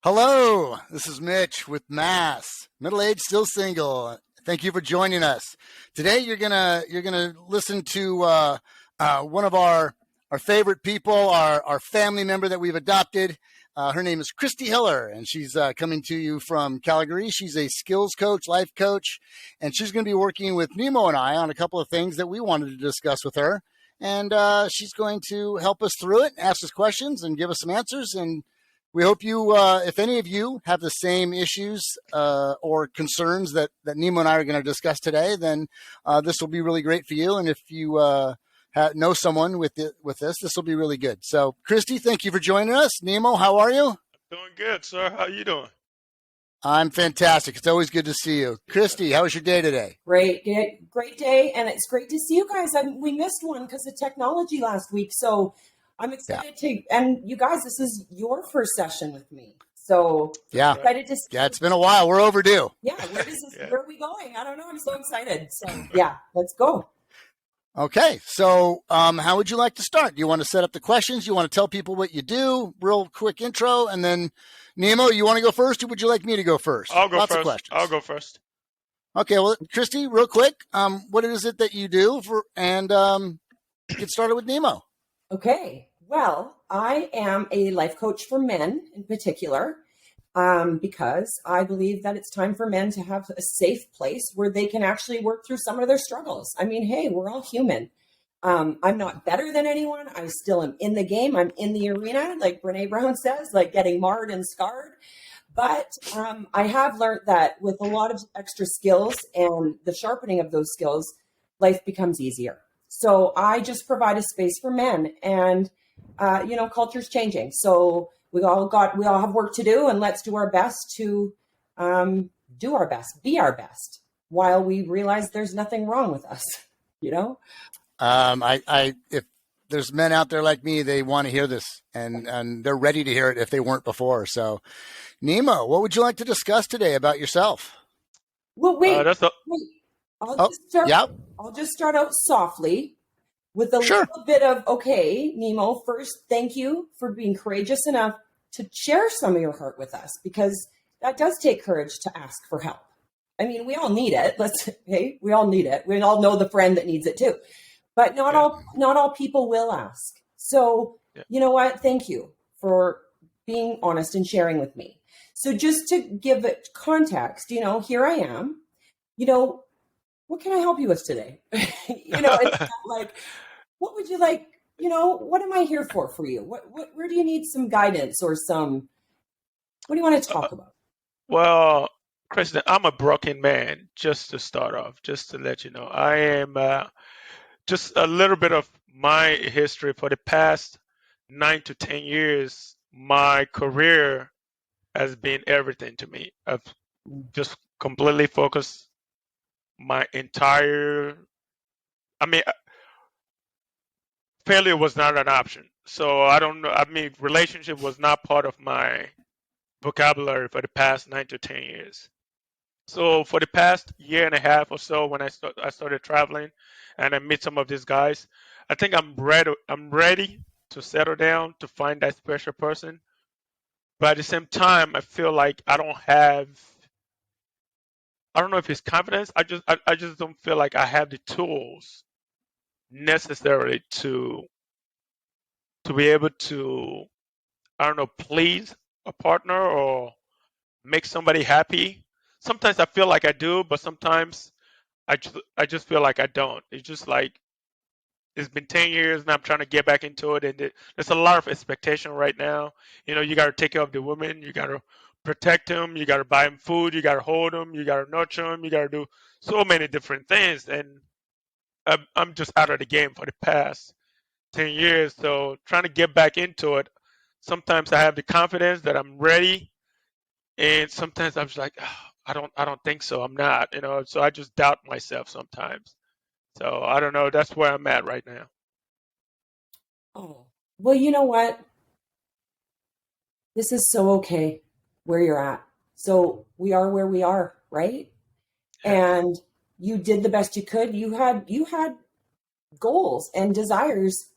Hello, this is Mitch with Mass, middle-aged, still single. Thank you for joining us. Today you're gonna listen to one of our favorite people, our family member that we've adopted. Her name is Kristi Hiller, and she's coming to you from Calgary. She's a skills coach, life coach, and she's going to be working with Nimo and I on a couple of things that we wanted to discuss with her. And she's going to help us through it, ask us questions, and give us some answers. And we hope you, if any of you have the same issues or concerns that Nimo and I are going to discuss today, then this will be really great for you. And if you know someone with this will be really good. So, Kristi, thank you for joining us. Nimo, how are you? Doing good, sir. How you doing? I'm fantastic. It's always good to see you. Kristi, how was your day today? Great day, and it's great to see you guys. We missed one because of technology last week, so I'm excited to. And you guys, this is your first session with me, so excited to. Yeah, it's been a while. We're overdue. Yeah, where are we going? I don't know. I'm so excited. So yeah, let's go. Okay, so how would you like to start? Do you want to set up the questions? You want to tell people what you do? Real quick intro, and then Nimo, you want to go first, or would you like me to go first? I'll go Lots first. Of questions. I'll go first. Okay, well, Kristi, real quick, what is it that you do and get started with Nimo? Okay, well, I am a life coach for men in particular. Because I believe that it's time for men to have a safe place where they can actually work through some of their struggles. I mean, hey, we're all human. I'm not better than anyone. I still am in the game. I'm in the arena, like Brene Brown says, like getting marred and scarred. But I have learned that with a lot of extra skills and the sharpening of those skills, life becomes easier. So I just provide a space for men, and culture's changing. So we all have work to do, and let's do our best to be our best while we realize there's nothing wrong with us, If there's men out there like me, they want to hear this, and they're ready to hear it if they weren't before. So, Nimo, what would you like to discuss today about yourself? Well, wait. I'll just start out softly with a little bit of, okay, Nimo, first, thank you for being courageous enough to share some of your heart with us, because that does take courage to ask for help. I mean, we all need it. We all need it. We all know the friend that needs it too. But not all people will ask. So, You know what? Thank you for being honest and sharing with me. So just to give it context, here I am. What can I help you with today? It's not like, what would you like? What am I here for you? Where do you need some guidance or what do you want to talk about? Well, Kristi, I'm a broken man, just to start off, just to let you know. I am just a little bit of my history. For the past 9 to 10 years, my career has been everything to me. I've just completely focused my entire, failure was not an option. So I don't know. Relationship was not part of my vocabulary for the past 9 to 10 years. So for the past year and a half or so, when I started traveling and I met some of these guys, I think I'm ready to settle down, to find that special person. But at the same time, I feel like I don't know if it's confidence. I just don't feel like I have the tools necessarily to be able to, please a partner or make somebody happy. Sometimes I feel like I do, but sometimes I just feel like I don't. It's just like it's been 10 years and I'm trying to get back into it, and there's a lot of expectation right now. You got to take care of the women, you got to protect them, you got to buy them food, you got to hold them, you got to nurture them, you got to do so many different things, and I'm just out of the game for the past 10 years. So trying to get back into it, sometimes I have the confidence that I'm ready, and sometimes I'm just like, oh, I don't think so. I'm not, so I just doubt myself sometimes. So I don't know. That's where I'm at right now. Oh, well, you know what? This is so okay where you're at. So we are where we are, right? Yeah. And you did the best you could. You had goals and desires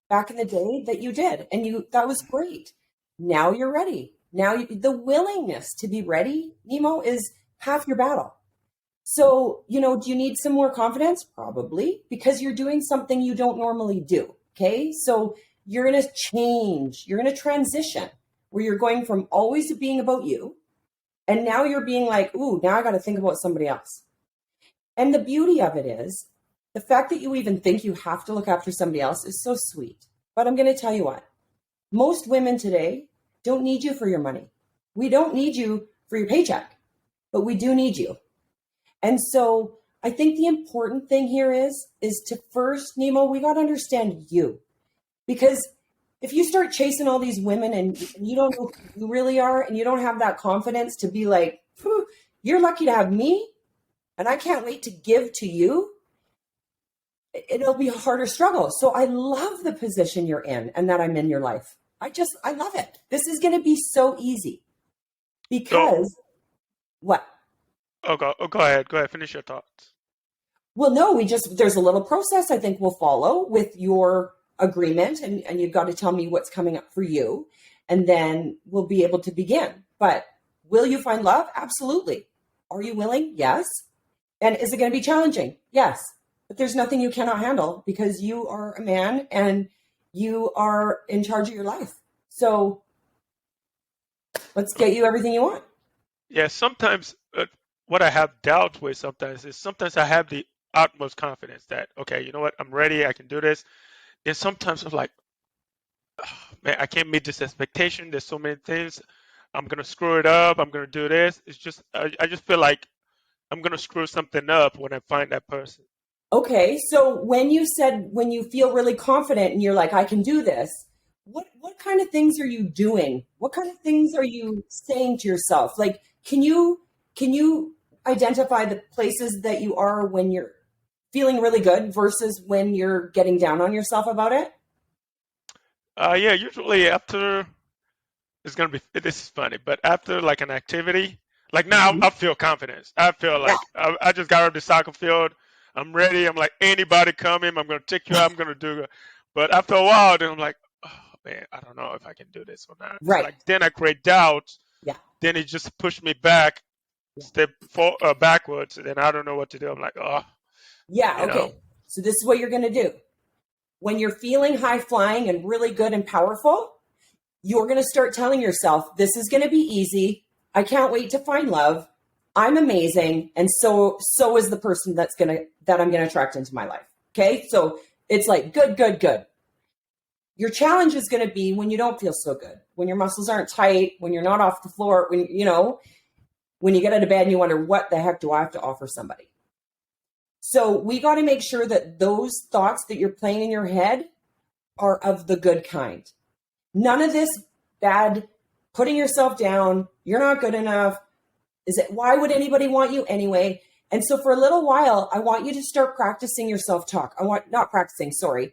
back in the day that you did, and that was great. Now you're ready. Now, the willingness to be ready, Nimo, is half your battle. So, do you need some more confidence? Probably, because you're doing something you don't normally do. Okay. So you're going to change, you're going to transition where you're going from always being about you. And now you're being like, ooh, now I got to think about somebody else. And the beauty of it is the fact that you even think you have to look after somebody else is so sweet. But I'm going to tell you what, most women today don't need you for your money. We don't need you for your paycheck, but we do need you. And so I think the important thing here is to first, Nimo, we got to understand you. Because if you start chasing all these women and you don't know who you really are and you don't have that confidence to be like, you're lucky to have me and I can't wait to give to you, it'll be a harder struggle. So I love the position you're in and that I'm in your life. I love it. This is going to be so easy because what? Oh, go ahead. Go ahead. Finish your thoughts. Well, no, there's a little process I think we'll follow with your agreement and you've got to tell me what's coming up for you. And then we'll be able to begin. But will you find love? Absolutely. Are you willing? Yes. And is it going to be challenging? Yes. But there's nothing you cannot handle because you are a man and you are in charge of your life. So let's get you everything you want. Yeah, sometimes what I have doubt with sometimes I have the utmost confidence that, okay, you know what, I'm ready, I can do this. Then sometimes I'm like, oh, man, I can't meet this expectation. There's so many things. I'm going to screw it up. I'm going to do this. It's just, I just feel like I'm going to screw something up when I find that person. Okay, so when you feel really confident and you're like, I can do this, what kind of things are you doing? What kind of things are you saying to yourself? Like, can you identify the places that you are when you're feeling really good versus when you're getting down on yourself about it? Yeah, usually after, this is funny, but after like an activity, like now I feel confidence. I feel like I just got off the soccer field. I'm ready. I'm like, anybody come in, I'm going to take you out. I'm going to do it. But after a while, then I'm like, oh, man, I don't know if I can do this or not. Right. Like, then I create doubt. Yeah. Then it just pushed me back, backwards. And then I don't know what to do. I'm like, oh. Yeah, okay. So this is what you're going to do. When you're feeling high flying and really good and powerful, you're going to start telling yourself, this is going to be easy. I can't wait to find love. I'm amazing. And so is the person that I'm going to attract into my life. Okay. So it's like, good. Your challenge is going to be when you don't feel so good, when your muscles aren't tight, when you're not off the floor, when you get out of bed and you wonder, what the heck do I have to offer somebody? So we got to make sure that those thoughts that you're playing in your head are of the good kind. None of this bad, putting yourself down, you're not good enough. Why would anybody want you anyway? And so for a little while, I want you to start practicing your self-talk. The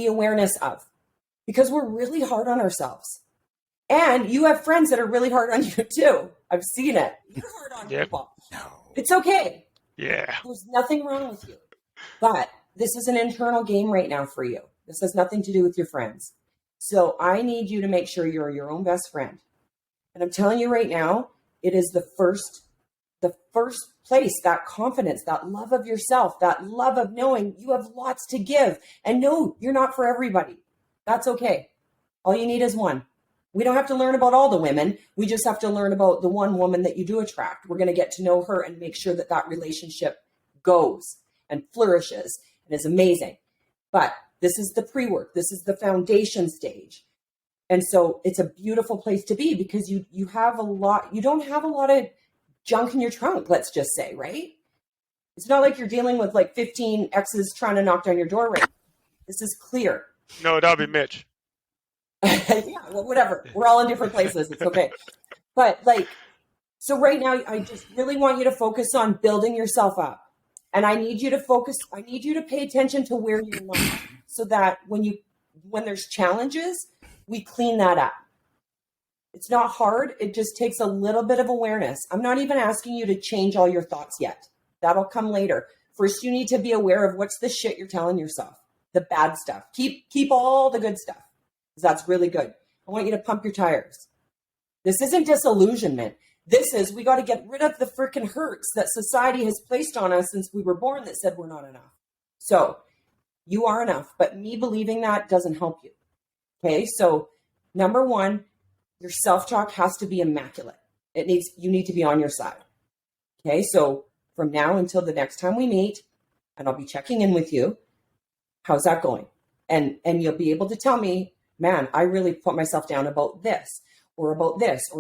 awareness of, because we're really hard on ourselves. And you have friends that are really hard on you too. I've seen it. You're hard on people. No. It's okay. Yeah. There's nothing wrong with you. But this is an internal game right now for you. This has nothing to do with your friends. So I need you to make sure you're your own best friend. And I'm telling you right now, it is the first place, that confidence, that love of yourself, that love of knowing you have lots to give. And no, you're not for everybody. That's okay. All you need is one. We don't have to learn about all the women. We just have to learn about the one woman that you do attract. We're going to get to know her and make sure that relationship goes and flourishes and is amazing. But this is the pre-work. This is the foundation stage. And so it's a beautiful place to be because you don't have a lot of junk in your trunk, let's just say, right? It's not like you're dealing with like 15 exes trying to knock down your door right. This is clear. No, that'll be Mitch. Yeah, well, whatever. We're all in different places. It's okay. But so right now, I just really want you to focus on building yourself up. And I need you to pay attention to where you're not so that when there's challenges, we clean that up. It's not hard. It just takes a little bit of awareness. I'm not even asking you to change all your thoughts yet. That'll come later. First, you need to be aware of what's the shit you're telling yourself, the bad stuff. Keep all the good stuff, because that's really good. I want you to pump your tires. This isn't disillusionment. This is, we got to get rid of the freaking hurts that society has placed on us since we were born that said we're not enough. So you are enough, but me believing that doesn't help you. Okay. So number one, your self-talk has to be immaculate. You need to be on your side. Okay. So from now until the next time we meet, and I'll be checking in with you, how's that going? And you'll be able to tell me, man, I really put myself down about this, or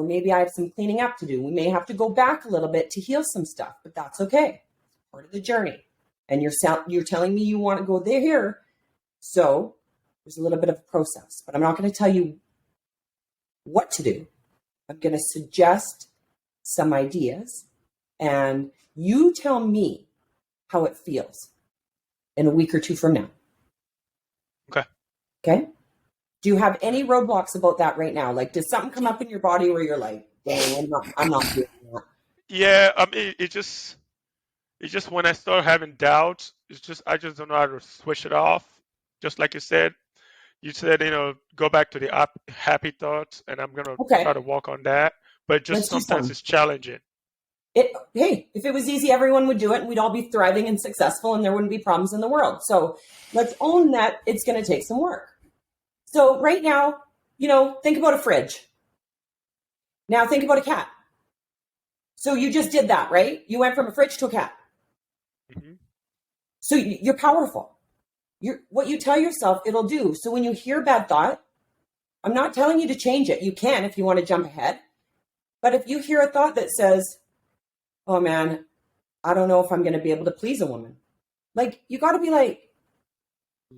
maybe I have some cleaning up to do. We may have to go back a little bit to heal some stuff, but that's okay. It's part of the journey. And you're telling me you want to go there here. So there's a little bit of a process, but I'm not going to tell you what to do. I'm going to suggest some ideas, and you tell me how it feels in a week or two from now. Okay. Do you have any roadblocks about that right now? Like, does something come up in your body where you're like, dang, I'm not doing that? Yeah, I mean, it just when I start having doubts, I just don't know how to switch it off. Just like you said, go back to the happy thoughts, and I'm gonna try to walk on that. But just sometimes it's challenging. Hey, if it was easy, everyone would do it, and we'd all be thriving and successful, and there wouldn't be problems in the world. So let's own that it's going to take some work. So right now, think about a fridge. Now think about a cat. So you just did that, right? You went from a fridge to a cat. Mm-hmm. So you're powerful. What you tell yourself, it'll do. So when you hear bad thought, I'm not telling you to change it. You can if you want to jump ahead. But if you hear a thought that says, oh man, I don't know if I'm going to be able to please a woman. Like, you got to be like,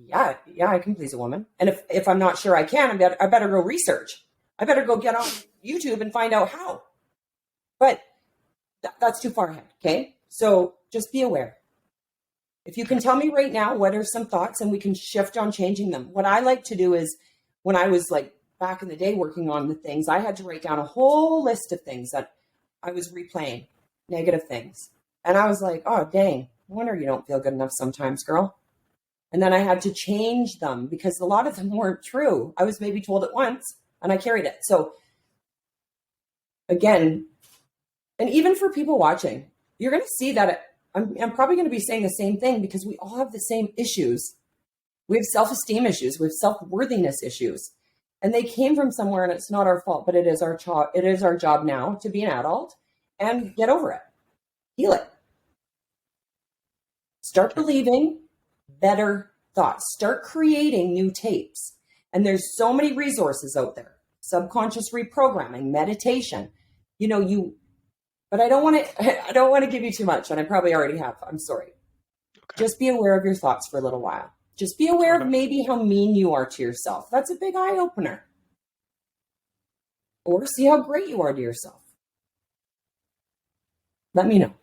yeah, I can please a woman. And if I'm not sure I can, I better go research. I better go get on YouTube and find out how. But that's too far ahead. Okay. So just be aware. If you can tell me right now, what are some thoughts, and we can shift on changing them. What I like to do is, when I was like back in the day working on the things, I had to write down a whole list of things that I was replaying, negative things. And I was like, oh, dang, no wonder you don't feel good enough sometimes, girl. And then I had to change them because a lot of them weren't true. I was maybe told it once and I carried it. So again, and even for people watching, you're going to see that I'm probably going to be saying the same thing because we all have the same issues. We have self-esteem issues. We have self-worthiness issues. And they came from somewhere, and it's not our fault, but it is our job now to be an adult and get over it. Heal it. Start believing better thoughts. Start creating new tapes. And there's so many resources out there. Subconscious reprogramming, meditation. But I don't want to give you too much, and I probably already have. I'm sorry. Okay. Just be aware of your thoughts for a little while. Just be aware of maybe how mean you are to yourself. That's a big eye opener. Or see how great you are to yourself. Let me know.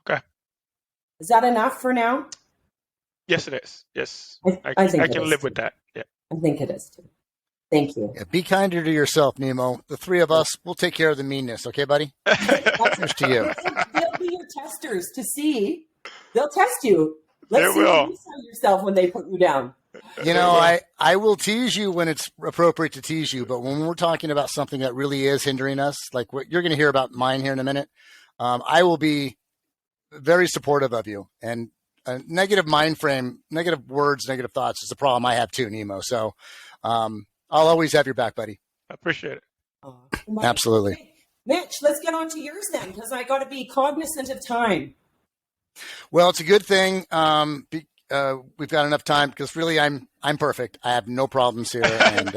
Okay. Is that enough for now? Yes, it is. Yes. I think I can live with that. Yeah. I think it is too. Thank you. Yeah, be kinder to yourself, Nimo. The three of us, we'll take care of the meanness. Okay, buddy? Here's to you. They'll be your testers to see. They'll test you. Let's see will. how you sell yourself when they put you down. I will tease you when it's appropriate to tease you, but when we're talking about something that really is hindering us, like what you're going to hear about mine here in a minute, I will be very supportive of you. And a negative mind frame, negative words, negative thoughts is a problem I have too, Nimo. So I'll always have your back, buddy. I appreciate it. Absolutely. Okay. Mitch, let's get on to yours then, because I got to be cognizant of time. Well, it's a good thing. We've got enough time because really I'm perfect. I have no problems here. And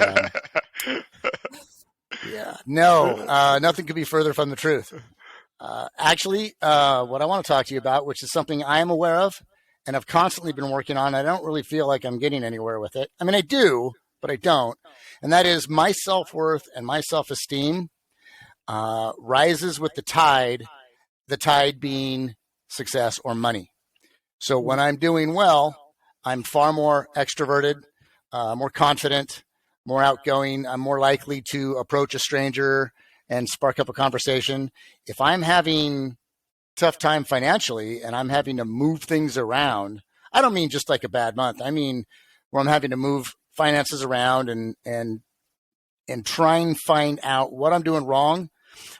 nothing could be further from the truth. Actually, what I want to talk to you about, which is something I am aware of and I've constantly been working on, I don't really feel like I'm getting anywhere with it. I mean, I do, but I don't. And that is my self-worth and my self-esteem rises with the tide being success or money. So when I'm doing well, I'm far more extroverted, more confident, more outgoing. I'm more likely to approach a stranger and spark up a conversation. If I'm having tough time financially and I'm having to move things around, I don't mean just like a bad month. I mean where I'm having to move finances around and and try and find out what I'm doing wrong.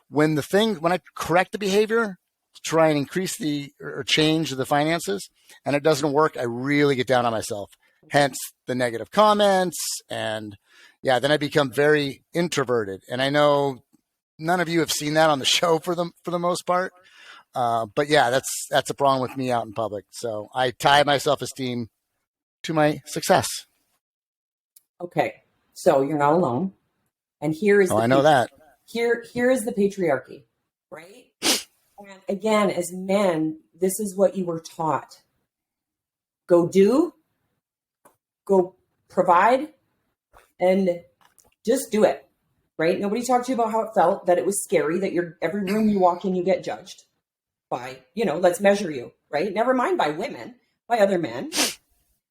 When I correct the behavior, try and increase or change the finances, and it doesn't work, I really get down on myself. Hence the negative comments, and then I become very introverted. And I know none of you have seen that on the show for the most part. But yeah, that's a problem with me out in public. So I tie my self-esteem to my success. Okay, so you're not alone. And here is I know that. Here is the patriarchy, right? And again, as men, this is what you were taught. Go do, go provide, and just do it, right? Nobody talked to you about how it felt, that it was scary, that every room you walk in, you get judged by, let's measure you, right? Never mind by women, by other men.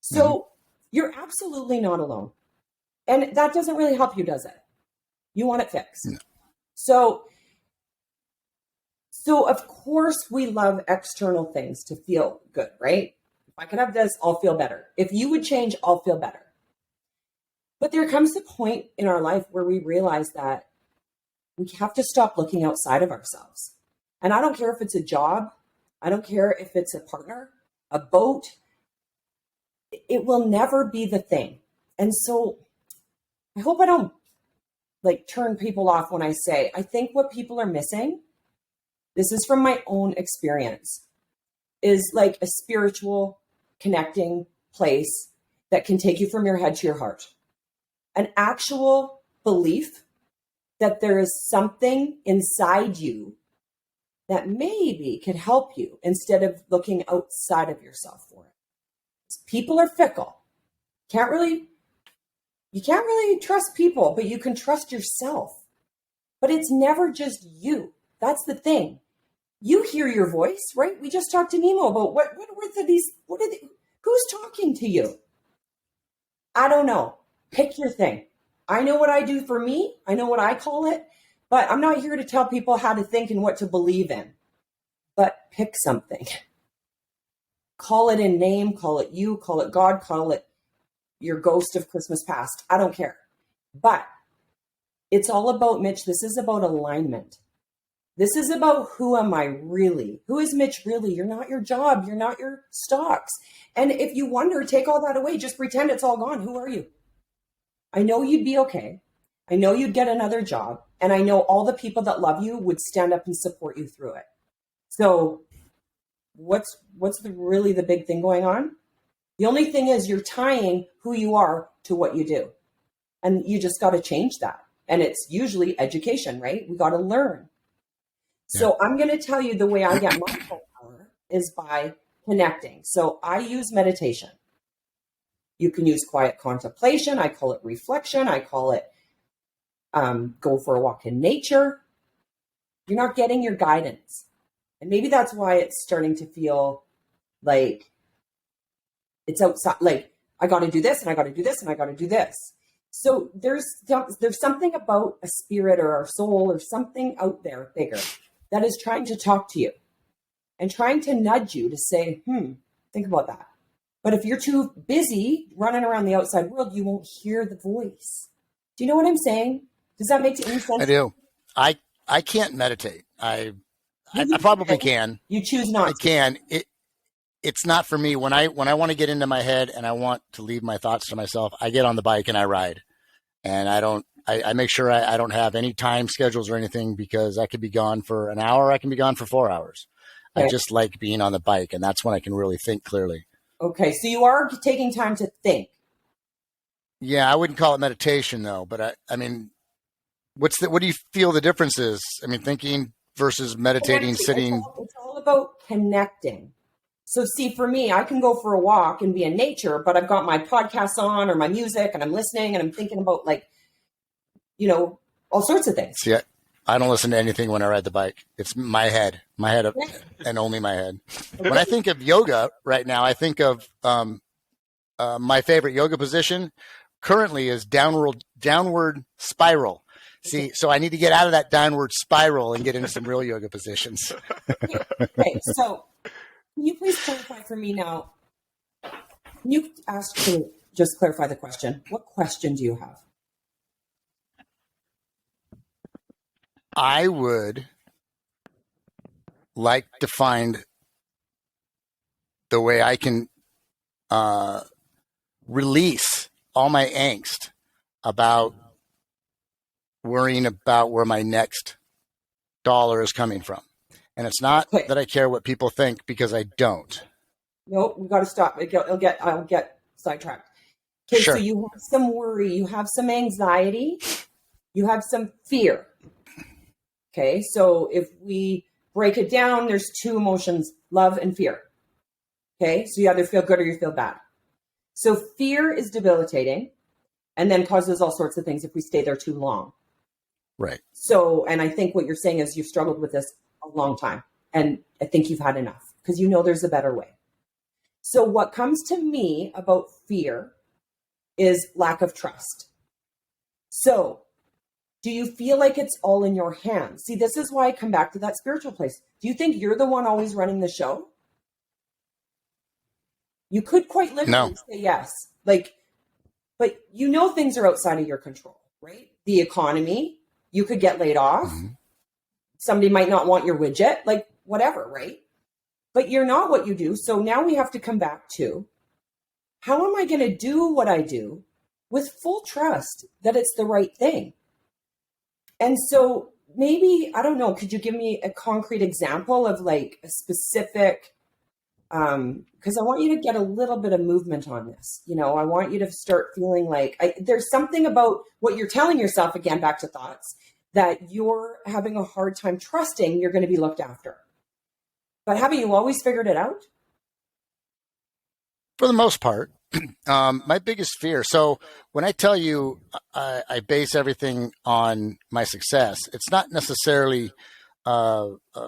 So you're absolutely not alone. And that doesn't really help you, does it? You want it fixed. No. So of course we love external things to feel good, right? If I could have this, I'll feel better. If you would change, I'll feel better. But there comes a point in our life where we realize that we have to stop looking outside of ourselves. And I don't care if it's a job. I don't care if it's a partner, a boat. It will never be the thing. And so I hope I don't turn people off when I say, I think what people are missing, this is from my own experience, is like a spiritual connecting place that can take you from your head to your heart. An actual belief that there is something inside you that maybe could help you instead of looking outside of yourself for it. People are fickle. You can't really trust people, but you can trust yourself. But it's never just you. That's the thing. You hear your voice, right? We just talked to Nimo about who's talking to you? I don't know. Pick your thing. I know what I do for me. I know what I call it, but I'm not here to tell people how to think and what to believe in. But pick something. Call it a name, call it you, call it God, call it your ghost of Christmas past. I don't care. But it's all about, Mitch, this is about alignment. This is about who am I really? Who is Mitch really? You're not your job. You're not your stocks. And if you wonder, take all that away. Just pretend it's all gone. Who are you? I know you'd be okay. I know you'd get another job. And I know all the people that love you would stand up and support you through it. So what's really the big thing going on? The only thing is you're tying who you are to what you do. And you just got to change that. And it's usually education, right? We got to learn. Yeah. So I'm going to tell you the way I get my power is by connecting. So I use meditation. You can use quiet contemplation. I call it reflection. I call it go for a walk in nature. You're not getting your guidance. And maybe that's why it's starting to feel like it's outside, like I got to do this and I got to do this and I got to do this. So there's something about a spirit or our soul or something out there bigger that is trying to talk to you and trying to nudge you to say, think about that. But if you're too busy running around the outside world, you won't hear the voice. Do you know what I'm saying? Does that make any sense? I do. I can't meditate. I probably can. You choose not to. I can. It's not for me. When I want to get into my head and I want to leave my thoughts to myself, I get on the bike and I ride. And I make sure I don't have any time schedules or anything because I could be gone for an hour. I can be gone for 4 hours. Okay. I just like being on the bike. And that's when I can really think clearly. Okay. So you are taking time to think. Yeah. I wouldn't call it meditation though, but I mean, what do you feel the difference is? I mean, thinking versus meditating, sitting. It's all about connecting. So see, for me, I can go for a walk and be in nature, but I've got my podcasts on or my music and I'm listening and I'm thinking about all sorts of things. See, I don't listen to anything when I ride the bike. It's my head and only my head. When I think of yoga right now, I think of my favorite yoga position currently is downward spiral. See, so I need to get out of that downward spiral and get into some real yoga positions. Okay, so can you please clarify for me now? Can you ask to just clarify the question? What question do you have? I would like to find the way I can release all my angst about worrying about where my next dollar is coming from. And it's not Okay. that I care what people think, because I don't. Nope, we got to stop. I'll get sidetracked. Okay, Sure. so you have some worry, you have some anxiety, you have some fear. Okay, so if we break it down, there's two emotions, love and fear. Okay, so you either feel good or you feel bad. So fear is debilitating and then causes all sorts of things if we stay there too long. Right. So, and I think what you're saying is you've struggled with this a long time, and I think you've had enough because you know there's a better way. So what comes to me about fear is lack of trust. So do you feel like it's all in your hands? See, this is why I come back to that spiritual place. Do you think you're the one always running the show? You could quite literally say yes. But you know things are outside of your control, right? The economy, you could get laid off. Mm-hmm. Somebody might not want your widget, like whatever, right? But you're not what you do. So now we have to come back to, how am I going to do what I do with full trust that it's the right thing? And so maybe, I don't know, could you give me a concrete example of like a specific, because I want you to get a little bit of movement on this. You know, I want you to start feeling like there's something about what you're telling yourself, again, back to thoughts, that you're having a hard time trusting you're going to be looked after. But haven't you always figured it out? For the most part. My biggest fear. So when I tell you I base everything on my success, it's not necessarily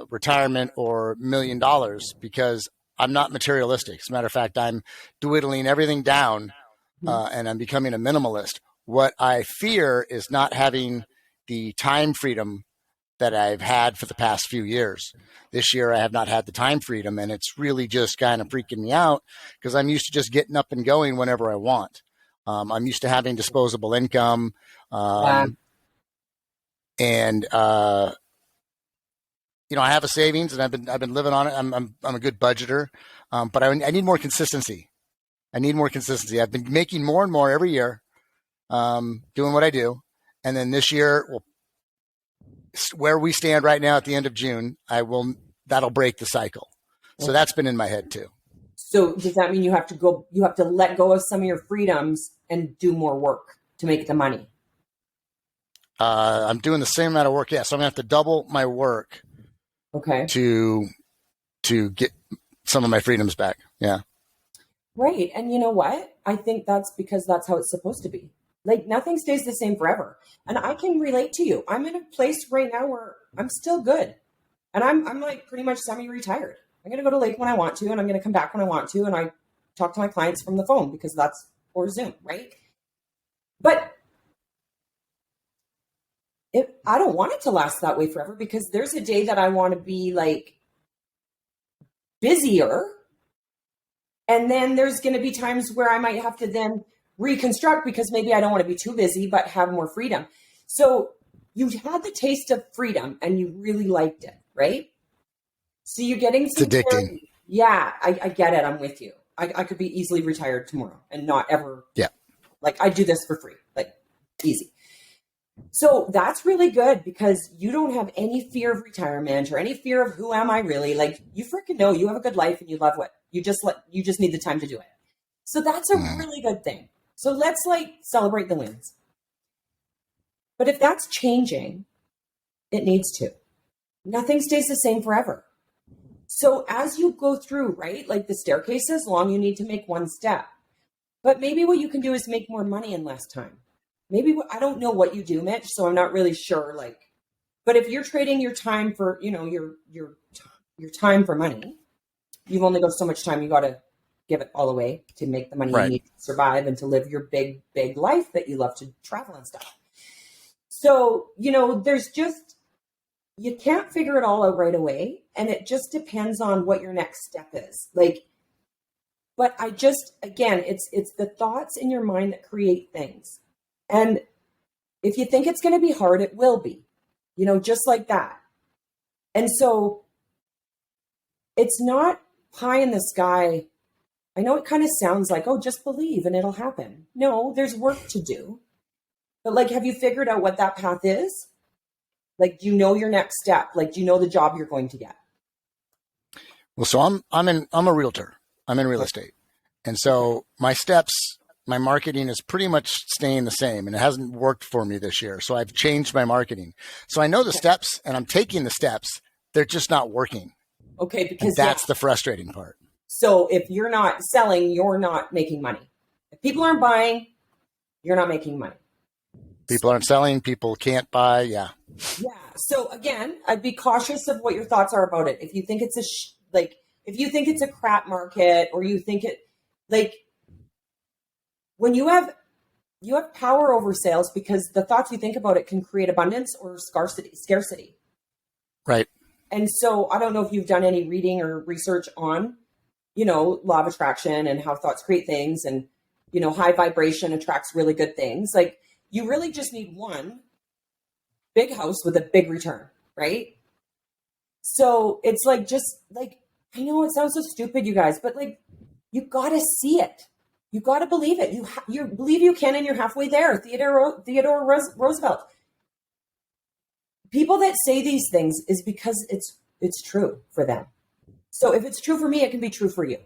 retirement or $1 million, because I'm not materialistic. As a matter of fact, I'm dwindling everything down and I'm becoming a minimalist. What I fear is not having the time freedom that I've had for the past few years. This year, I have not had the time freedom, and it's really just kind of freaking me out because I'm used to just getting up and going whenever I want. I'm used to having disposable income, and I have a savings, and I've been living on it. I'm a good budgeter, but I need more consistency. I've been making more and more every year, doing what I do, and then this year, where we stand right now at the end of June, that'll break the cycle. So that's been in my head too. So does that mean you have to let go of some of your freedoms and do more work to make the money? I'm doing the same amount of work. Yeah. So I'm gonna have to double my work. Okay. To get some of my freedoms back. Yeah. Right. And you know what? I think that's because that's how it's supposed to be. Like nothing stays the same forever. And I can relate to you. I'm in a place right now where I'm still good. And I'm like pretty much semi-retired. I'm going to go to Lake when I want to, and I'm going to come back when I want to. And I talk to my clients from the phone because or Zoom, right? But I don't want it to last that way forever, because there's a day that I want to be like busier. And then there's going to be times where I might have to then reconstruct because maybe I don't want to be too busy, but have more freedom. So you had the taste of freedom and you really liked it, right? So you're getting some It's addicting. clarity. Yeah, I get it. I'm with you. I could be easily retired tomorrow and not ever. Yeah. Like I do this for free, like easy. So that's really good because you don't have any fear of retirement or any fear of who am I really? Like you freaking know you have a good life and you love what you just need the time to do it. So that's a really good thing. So let's celebrate the wins. But if that's changing, it needs to. Nothing stays the same forever. So as you go through, right, like the staircase is long, you need to make one step. But maybe what you can do is make more money in less time. Maybe I don't know what you do, Mitch, so I'm not really sure. But if you're trading your time for, your time for money, you've only got so much time. You got to give it all away to make the money you need to survive and to live your big, big life that you love to travel and stuff. So, there's just, you can't figure it all out right away. And it just depends on what your next step is. But again, it's the thoughts in your mind that create things. And if you think it's going to be hard, it will be. just like that. And so it's not pie in the sky. I know it kind of sounds like, oh, just believe and it'll happen. No, there's work to do. But like, have you figured out what that path is? Like, do you know your next step? Like, do you know the job you're going to get? Well, so I'm a realtor. I'm in real estate. And so my steps, my marketing is pretty much staying the same, and it hasn't worked for me this year. So I've changed my marketing. So I know the steps and I'm taking the steps. They're just not working. Okay. Because that's the frustrating part. So if you're not selling, you're not making money. If people aren't buying, you're not making money. People aren't selling. People can't buy. Yeah. Yeah. So again, I'd be cautious of what your thoughts are about it. If you think it's if you think it's a crap market, or you think it, like, when you have power over sales, because the thoughts you think about it can create abundance or scarcity. Right. And so I don't know if you've done any reading or research on, law of attraction and how thoughts create things, and, high vibration attracts really good things. Like, you really just need one big house with a big return, right? So it's like, just like, I know it sounds so stupid, you guys, but like, you got to see it. You got to believe it. You believe you can, and you're halfway there. Theodore Roosevelt. People that say these things is because it's true for them. So if it's true for me, it can be true for you.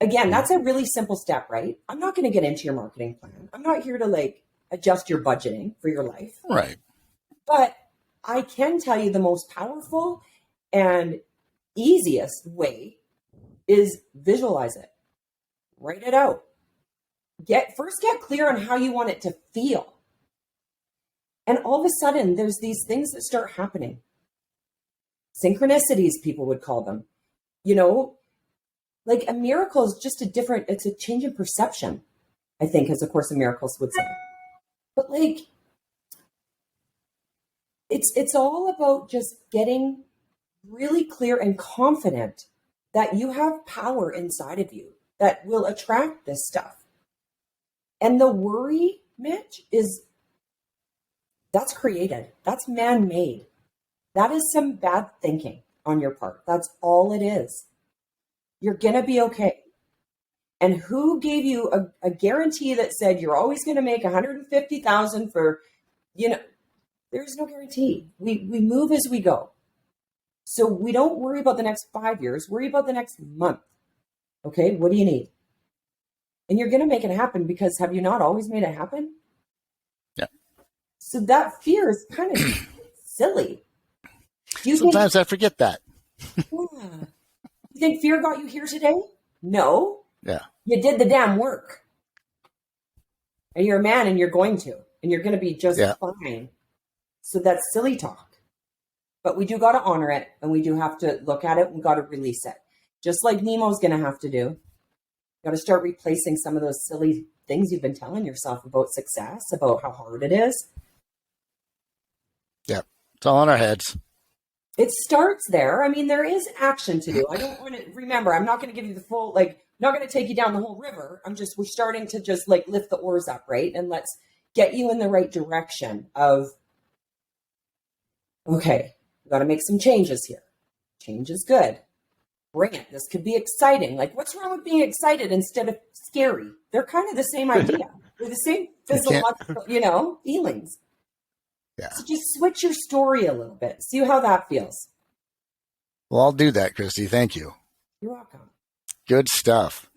Again, that's a really simple step, right? I'm not going to get into your marketing plan. I'm not here to like adjust your budgeting for your life. Right. But I can tell you the most powerful and easiest way is visualize it. Write it out. Get clear on how you want it to feel. And all of a sudden, there's these things that start happening. Synchronicities, people would call them. Like a miracle is just it's a change in perception, I think, as A Course in Miracles would say. But like, it's all about just getting really clear and confident that you have power inside of you that will attract this stuff. And the worry, Mitch, that's created. That's man-made. That is some bad thinking on your part. That's all it is. You're going to be okay. And who gave you a guarantee that said you're always going to make $150,000 for, there's no guarantee. We move as we go. So we don't worry about the next 5 years. Worry about the next month. Okay, what do you need? And you're going to make it happen, because have you not always made it happen? Yeah. So that fear is kind of silly. Sometimes I forget that. Yeah. You think fear got you here today? No. Yeah. You did the damn work. And you're a man, and you're going to. And you're going to be just fine. So that's silly talk. But we do got to honor it, and we do have to look at it, and we got to release it. Just like Nimo's going to have to do. You got to start replacing some of those silly things you've been telling yourself about success, about how hard it is. Yeah. It's all in our heads. It starts there. I mean, there is action to do. I don't want to, remember, I'm not going to give you the full, not going to take you down the whole river. we're starting to just lift the oars up, right? And let's get you in the right direction of, okay, we got to make some changes here. Change is good. Bring it. This could be exciting. Like, what's wrong with being excited instead of scary? They're kind of the same idea. They're the same physiological, feelings. Yeah. So just switch your story a little bit. See how that feels. Well, I'll do that, Kristi. Thank you. You're welcome. Good stuff.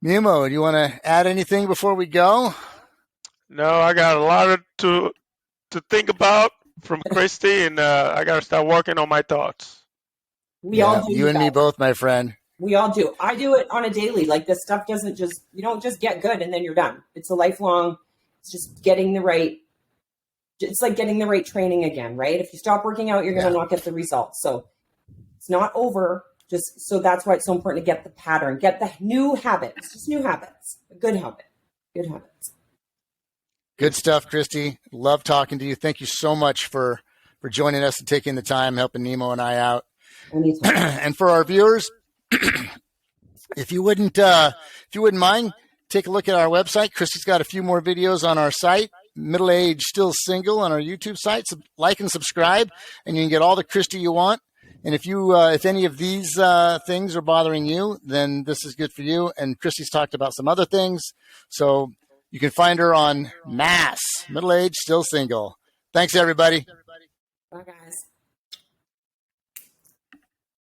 Nimo, do you want to add anything before we go? No, I got a lot to think about from Kristi, and I got to start working on my thoughts. We all do. You and me both, my friend. We all do. I do it on a daily. Like, this stuff you don't just get good and then you're done. It's a lifelong, it's just getting the right, it's like getting the right training again, right? If you stop working out, you're going to not get the results. So it's not over. So that's why it's so important to get the pattern, get the new habits, just new habits, a good habit, good habits. Good stuff, Kristi. Love talking to you. Thank you so much for joining us and taking the time, helping Nimo and I out. Anytime. And for our viewers, if you wouldn't mind, take a look at our website. Kristi's got a few more videos on our site, Middle Age Still Single on our YouTube site. Like and subscribe, and you can get all the Kristi you want. And if any of these things are bothering you, then this is good for you. And Kristi's talked about some other things. So you can find her on Mass, Middle Age Still Single. Thanks, everybody. Bye, guys.